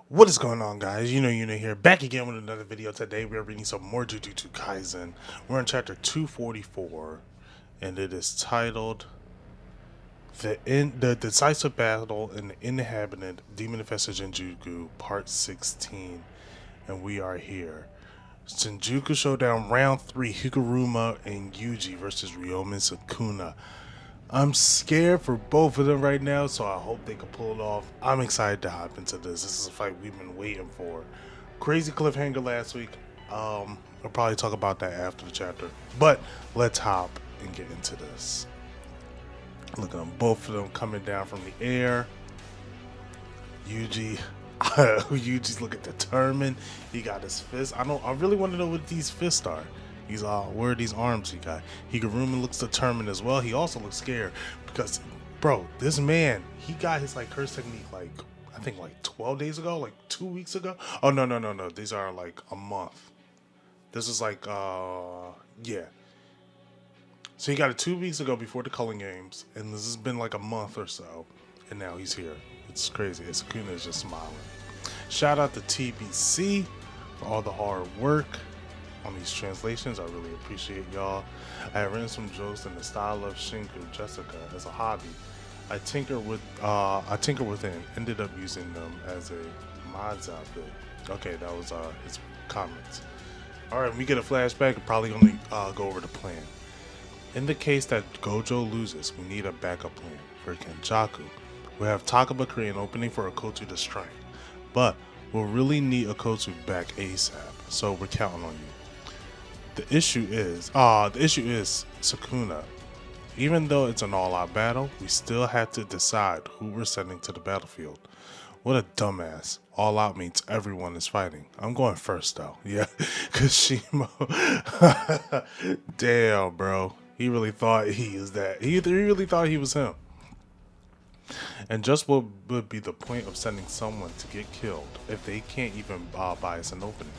What is going on, guys? You know here, back again with another video. Today we are reading some more Jujutsu Kaisen. We're in chapter 244, and it is titled the Decisive Battle in the Inhabited Demon-Infested Shinjuku, Part 16. And we are here. Shinjuku Showdown Round 3, Higuruma and Yuji versus Ryoma and Sukuna. I'm scared for both of them right now, so I hope they can pull it off. I'm excited to hop into this. This is a fight we've been waiting for. Crazy cliffhanger last week. I'll probably talk about that after the chapter. But let's hop and get into this. Look at them, both of them coming down from the air. Yuji's looking determined. He got his fist. I really want to know what these fists are. He's where are these arms he got? Higuruma looks determined as well. He also looks scared because, bro, this man, he got his curse technique I think 12 days ago, 2 weeks ago. Oh no. These are like a month. This is yeah. So he got it 2 weeks ago before the Culling Games, and this has been like a month or so, and now he's here. It's crazy. Sukuna is just smiling. Shout out to TBC for all the hard work on these translations. I really appreciate y'all. I have written some jokes in the style of Shinku Jessica as a hobby. I tinker within. Ended up using them as a mods outfit. Okay, that was his comments. All right, we get a flashback. Probably only go over the plan. In the case that Gojo loses, we need a backup plan for Kenjaku. We have Takaba create an opening for Okotu to strike, but we'll really need Okotu back ASAP. So we're counting on you. The issue is Sukuna. Even though it's an all-out battle, we still have to decide who we're sending to the battlefield. What a dumbass. All out means everyone is fighting. I'm going first though. Yeah, cause Shimo. Damn, bro. He really thought he is that. He really thought he was him. And just what would be the point of sending someone to get killed if they can't even buy us an opening?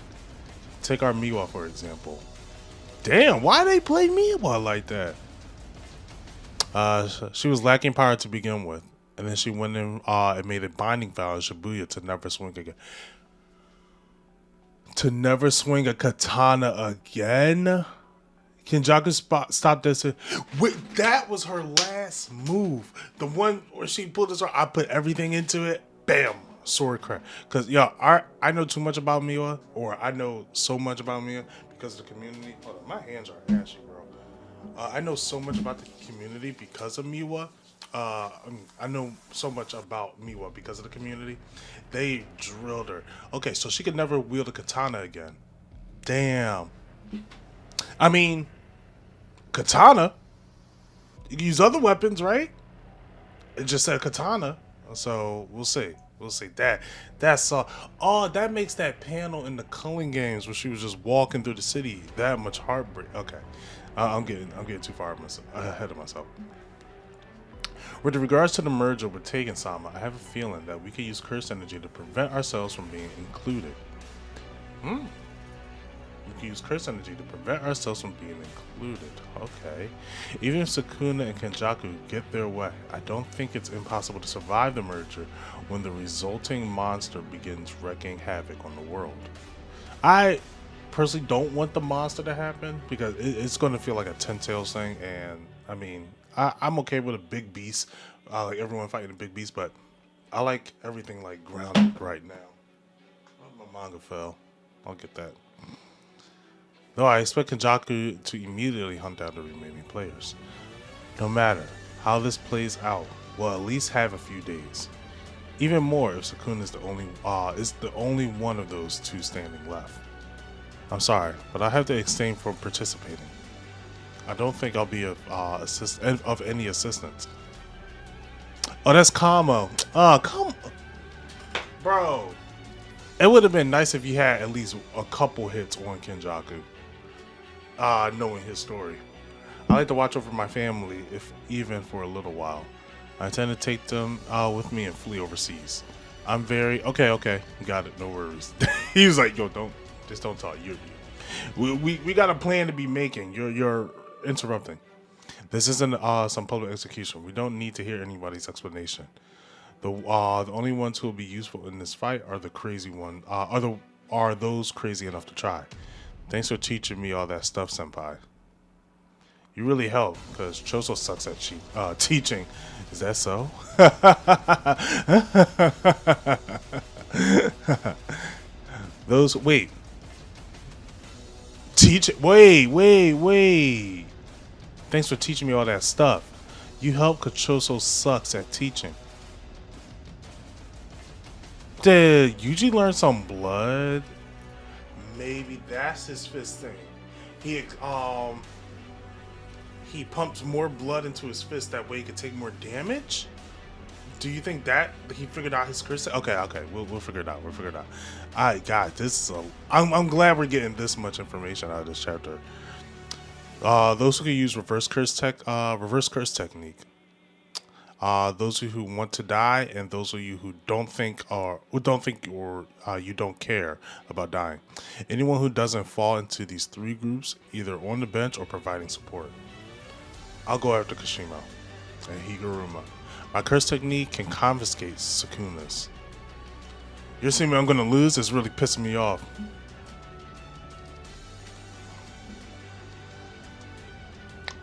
Take our Miwa for example. Damn, why they play Miwa like that? She was lacking power to begin with, and then she went in and made a binding vow in Shibuya to never swing again. To never swing a katana again? Kenjaku stopped this. Wait, that was her last move. The one where she pulled this. I put everything into it. Bam, sword crack. Cause I know too much about Miwa, or I know so much about Miwa because of the community. Hold on, my hands are ashy, bro. I know so much about the community because of Miwa. I know so much about Miwa because of the community. They drilled her. Okay, so she could never wield a katana again. Damn. I mean, katana. You can use other weapons, right? It just said katana. So we'll see. We'll see. That's oh, that makes that panel in the Culling Games where she was just walking through the city that much heartbreak. Okay. I'm getting too far ahead of myself. With regards to the merger with Tegan-sama, I have a feeling that we could use curse energy to prevent ourselves from being included. We can use curse energy to prevent ourselves from being included. Okay. Even if Sukuna and Kenjaku get their way, I don't think it's impossible to survive the merger when the resulting monster begins wreaking havoc on the world. I personally don't want the monster to happen because it's going to feel like a Ten Tails thing, and I mean, I'm okay with a big beast, like everyone fighting a big beast, but I like everything like grounded right now. Oh, my manga fell. I'll get that. Though I expect Kenjaku to immediately hunt down the remaining players. No matter how this plays out, we'll at least have a few days. Even more if Sukuna is the only one of those two standing left. I'm sorry, but I have to abstain from participating. I don't think I'll be of any assistance. Oh, that's Kamo. Come, bro. It would have been nice if you had at least a couple hits on Kenjaku. Knowing his story. I like to watch over my family, if even for a little while. I intend to take them with me and flee overseas. I'm very okay. Got it. No worries. He was like, yo, don't talk. We got a plan to be making. You're interrupting. This isn't some public execution. We don't need to hear anybody's explanation. The only ones who will be useful in this fight are the crazy one. Are those crazy enough to try? Thanks for teaching me all that stuff, senpai. You really help, because Choso sucks at teaching. Is that so? Those wait. Wait. Thanks for teaching me all that stuff. You help because Choso sucks at teaching. Did Yuji learn some blood? Maybe that's his fist thing. He pumps more blood into his fist, that way he could take more damage. Do you think that he figured out his curse? Okay, we'll figure it out. Alright, God, this is I'm glad we're getting this much information out of this chapter. Those who can use reverse curse technique. Those of you who want to die, and those of you who don't think or you don't care about dying. Anyone who doesn't fall into these three groups, either on the bench or providing support. I'll go after Kashimo and Higuruma. My curse technique can confiscate Sukunas. You're seeing me, I'm gonna lose? It's really pissing me off.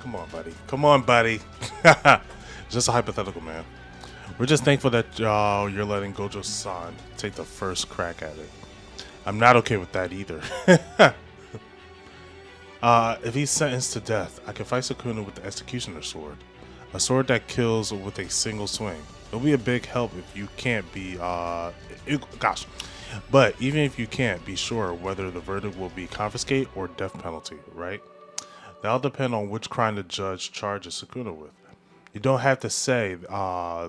Come on, buddy. Just a hypothetical, man. We're just thankful that you're letting Gojo-san take the first crack at it. I'm not okay with that either. If he's sentenced to death, I can fight Sukuna with the Executioner Sword. A sword that kills with a single swing. It'll be a big help if you can't be, But even if you can't, be sure whether the verdict will be confiscate or death penalty, right? That'll depend on which crime the judge charges Sukuna with. You don't have to say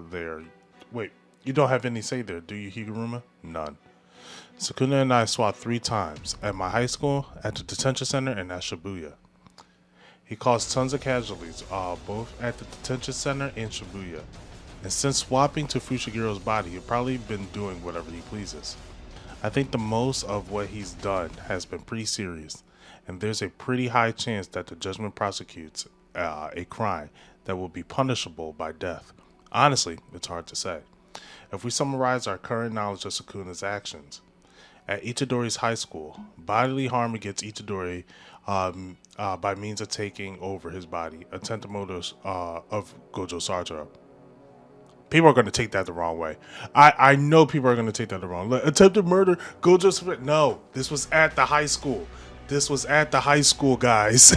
there. Wait, you don't have any say there, do you, Higuruma? None. Sukuna and I swapped 3 times. At my high school, at the detention center, and at Shibuya. He caused tons of casualties, both at the detention center and Shibuya. And since swapping to Fushigiro's body, he's probably been doing whatever he pleases. I think the most of what he's done has been pretty serious, and there's a pretty high chance that the judgment prosecutes a crime that will be punishable by death. Honestly, it's hard to say. If we summarize our current knowledge of Sukuna's actions, at Itadori's high school, bodily harm against Itadori by means of taking over his body, attempted murder of Gojo Sartaro. People are going to take that the wrong way. I know people are going to take that the wrong way. Attempted murder, Gojo Sartaro. No, this was at the high school. Guys.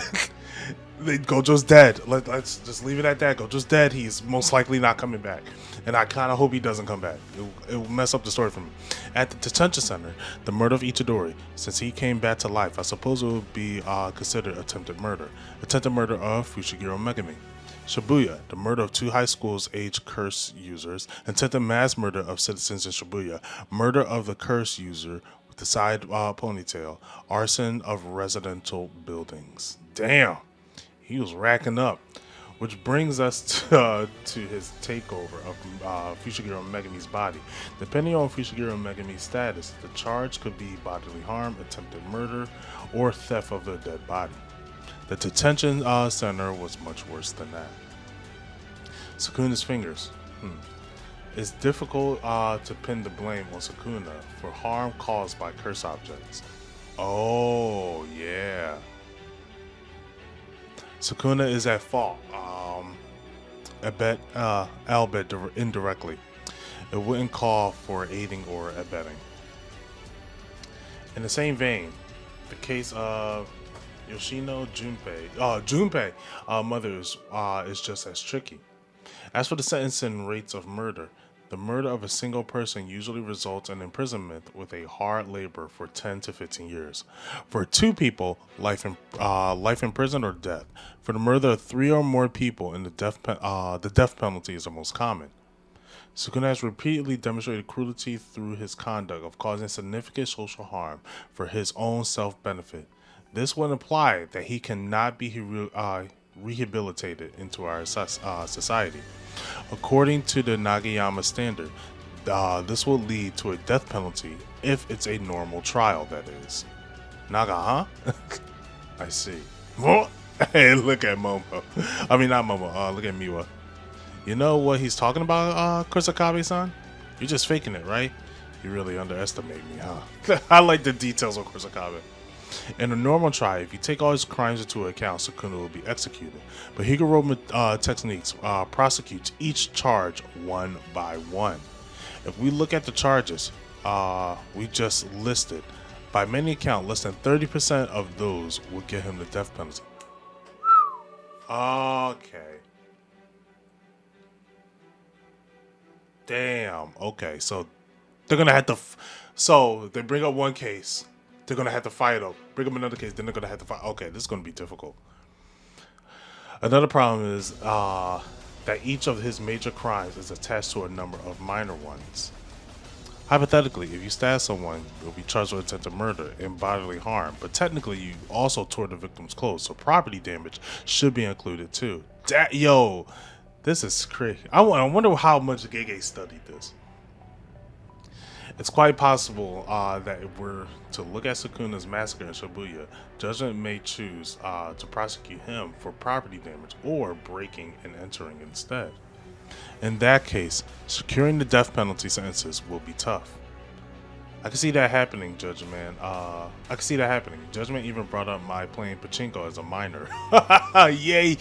Gojo's dead. Let's just leave it at that. Gojo's dead. He's most likely not coming back. And I kind of hope he doesn't come back. It will mess up the story for me. At the detention center, the murder of Itadori, since he came back to life, I suppose it would be considered attempted murder. Attempted murder of Fushiguro Megami. Shibuya, the murder of 2 high school's age curse users. Attempted mass murder of citizens in Shibuya. Murder of the curse user with the side ponytail. Arson of residential buildings. Damn. He was racking up. Which brings us to his takeover of Fushiguro Megami's body. Depending on Fushiguro Megami's status, the charge could be bodily harm, attempted murder, or theft of the dead body. The detention center was much worse than that. Sukuna's fingers. It's difficult to pin the blame on Sukuna for harm caused by curse objects. Oh, yeah. Sukuna is at fault, albeit indirectly. It wouldn't call for aiding or abetting. In the same vein, the case of Yoshino Junpei mothers is just as tricky. As for the sentencing rates of murder, the murder of a single person usually results in imprisonment with a hard labor for 10 to 15 years. For 2 people, life in prison or death. For the murder of 3 or more people, the death penalty is the most common. Sukuna has repeatedly demonstrated cruelty through his conduct of causing significant social harm for his own self-benefit. This would imply that he cannot be rehabilitated into our society. According to the Nagayama standard, this will lead to a death penalty if it's a normal trial, that is. Naga, huh? I see. Hey, look at Momo. I mean, not Momo. Look at Miwa. You know what he's talking about, Kusakabe-san? You're just faking it, right? You really underestimate me, huh? I like the details on Kusakabe. In a normal trial, if you take all his crimes into account, Sukuna will be executed. But Higuro techniques prosecutes each charge one by one. If we look at the charges we just listed, by many accounts, less than 30% of those will get him the death penalty. Okay. Damn. Okay, so they're gonna have to. So they bring up one case. They're gonna have to fight up. Bring up another case. Then they're gonna have to fight. Okay, this is gonna be difficult. Another problem is that each of his major crimes is attached to a number of minor ones. Hypothetically, if you stab someone, you'll be charged with attempted murder and bodily harm. But technically, you also tore the victim's clothes, so property damage should be included too. Yo, this is crazy. I wonder how much Gege studied this. It's quite possible that if we're to look at Sukuna's massacre in Shibuya, judgment may choose to prosecute him for property damage or breaking and entering instead. In that case, securing the death penalty sentences will be tough. I can see that happening, Judgment. I can see that happening. Judgment even brought up my playing pachinko as a minor. Yay!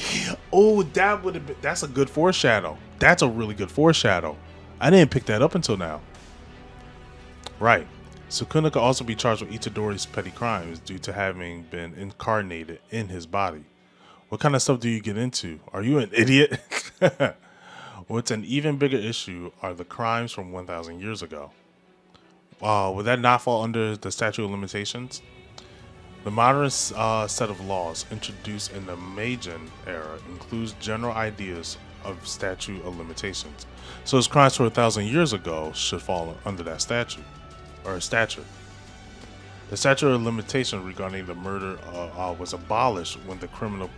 Oh, that would have been. That's a good foreshadow. That's a really good foreshadow. I didn't pick that up until now. Right. Sukuna could also be charged with Itadori's petty crimes due to having been incarnated in his body. What kind of stuff do you get into? Are you an idiot? What's an even bigger issue are the crimes from 1,000 years ago. Would that not fall under the statute of limitations? The modern set of laws introduced in the Meijin era includes general ideas of statute of limitations. So his crimes from 1,000 years ago should fall under that statute. Or statute. The statute of limitation regarding the murder was abolished when the criminal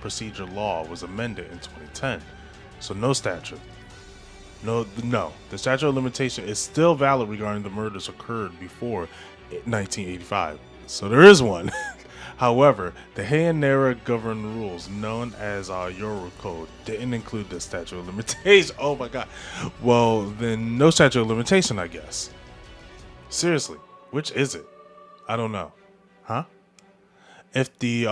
procedure law was amended in 2010. So no statute. No. The statute of limitation is still valid regarding the murders occurred before 1985. So there is one. However, the Heian-era governed rules known as Yoru Code didn't include the statute of limitation. Oh my god. Well, then no statute of limitation, I guess. Seriously, which is it? I don't know. Huh? If the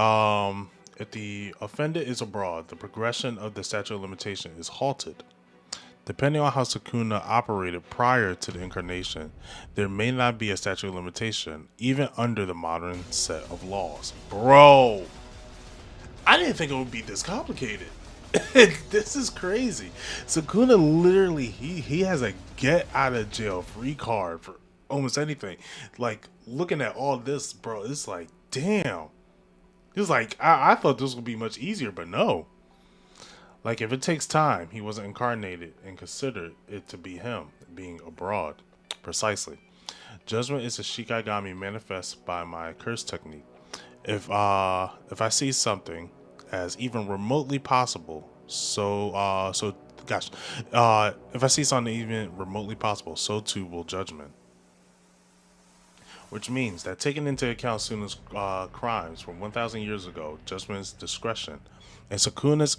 offended is abroad, the progression of the statute of limitation is halted. Depending on how Sukuna operated prior to the incarnation, there may not be a statute of limitation, even under the modern set of laws. Bro, I didn't think it would be this complicated. This is crazy. Sukuna literally, he has a get out of jail free card for almost anything. Like, looking at all this, bro, it's like, damn. It's like, I thought this would be much easier, but no. Like, if it takes time, he wasn't incarnated and considered it to be him being abroad. Precisely. Judgment is a Shikigami manifest by my curse technique. If I see something as even remotely possible, if I see something even remotely possible, so too will judgment. Which means that taking into account Suna's crimes from 1,000 years ago, judgment's discretion, and Sukuna's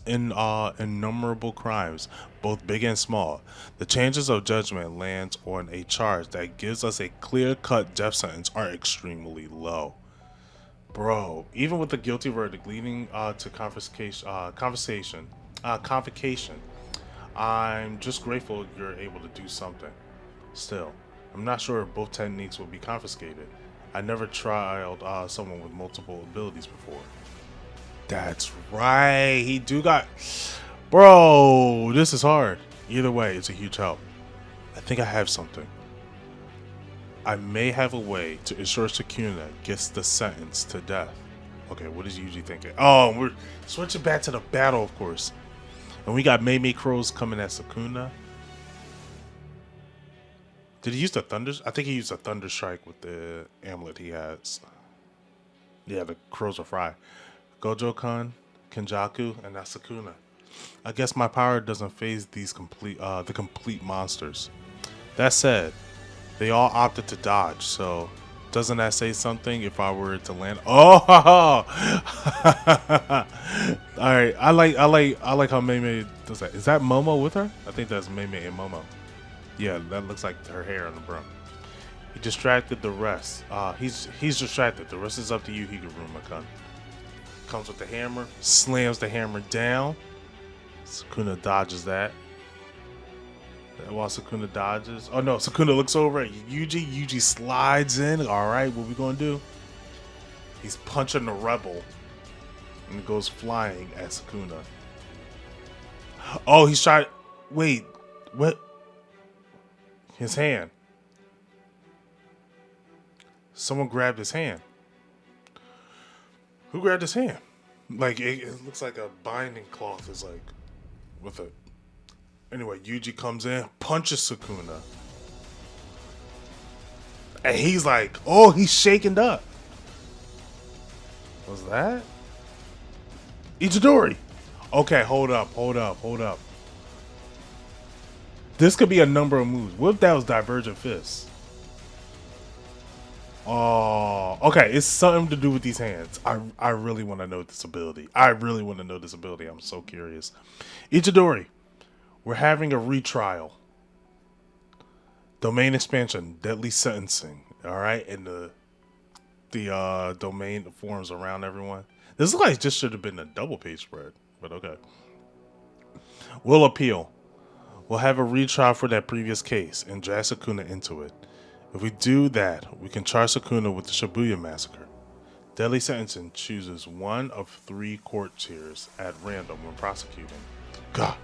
innumerable crimes, both big and small, the chances of judgment lands on a charge that gives us a clear-cut death sentence are extremely low. Bro, even with the guilty verdict leading to confiscation, I'm just grateful you're able to do something. Still, I'm not sure if both techniques will be confiscated. I never trialed someone with multiple abilities before. That's right. He do got... Bro, this is hard. Either way, it's a huge help. I think I have something. I may have a way to ensure Sukuna gets the sentence to death. Okay, what is he usually thinking? Oh, we're switching back to the battle, of course. And we got Mei Crows coming at Sukuna. Did he use the thunder? I think he used a thunder strike with the amulet he has. Yeah, the crows are fried. Gojo-kun, Kenjaku, and that's Sukuna. I guess my power doesn't phase these the complete monsters. That said, they all opted to dodge, so Doesn't that say something if I were to land? Oh, all right. I like how Mei does that. Is that Momo with her? I think that's Mei and Momo. Yeah, that looks like her hair on the brim. He distracted the rest. He's distracted. The rest is up to you, Higuruma-kun. Comes with the hammer, slams the hammer down. Sukuna dodges that. While Sukuna dodges. Oh no, Sukuna looks over at Yuji. Yuji slides in. Alright, what we gonna do? He's punching the rebel. And it goes flying at Sukuna. Oh, he's trying. Wait, what? His hand. Someone grabbed his hand. Who grabbed his hand? Like, it looks like a binding cloth is like with it. Anyway, Yuji comes in, punches Sukuna. And he's like, oh, he's shaken up. Was that? Itadori. Okay, hold up. This could be a number of moves. What if that was Divergent Fists? Oh, okay. It's something to do with these hands. I really want to know this ability. I'm so curious. Itadori, we're having a retrial. Domain expansion, deadly sentencing. All right, and the domain forms around everyone. This looks like it just should have been a double page spread, but okay. We'll appeal. We'll have a retrial for that previous case and drag Sukuna into it. If we do that, we can charge Sukuna with the Shibuya massacre. Deadly sentencing chooses one of 3 court tiers at random when prosecuting. God,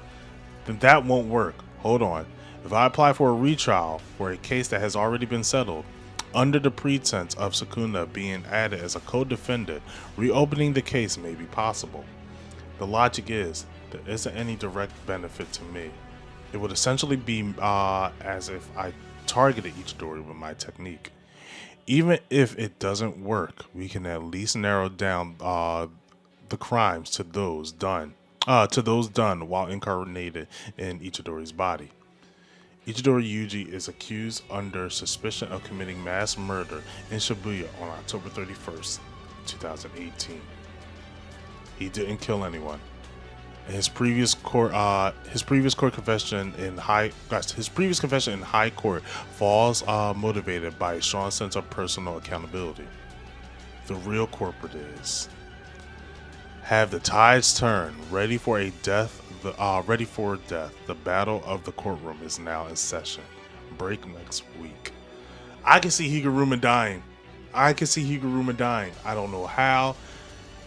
then that won't work. Hold on. If I apply for a retrial for a case that has already been settled, under the pretense of Sukuna being added as a co-defendant, reopening the case may be possible. The logic is, there isn't any direct benefit to me. It would essentially be as if I targeted Itadori with my technique. Even if it doesn't work, we can at least narrow down the crimes to those done while incarnated in Itadori's body. Itadori Yuji is accused under suspicion of committing mass murder in Shibuya on October 31st, 2018. He didn't kill anyone. His previous confession in high court falls motivated by a strong sense of personal accountability. The real culprit is have the tides turn, ready for death. The battle of the courtroom is now in session. Break next week. I can see Higuruma dying. I don't know how.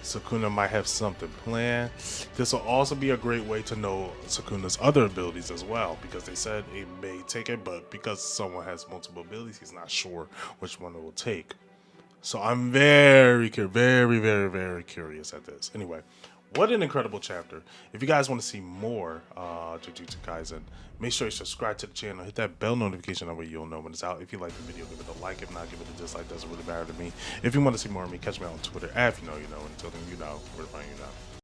Sukuna might have something planned. This will also be a great way to know Sukuna's other abilities as well, because they said it may take it, but because someone has multiple abilities, he's not sure which one it will take. So I'm very curious at this. Anyway, what an incredible chapter. If you guys want to see more Jujutsu Kaisen, make sure you subscribe to the channel. Hit that bell notification, that way you'll know when it's out. If you like the video, give it a like. If not, give it a dislike. Doesn't really matter to me. If you want to see more of me, catch me on Twitter @IfYouKnowYuno. Until then, you know where to find you now.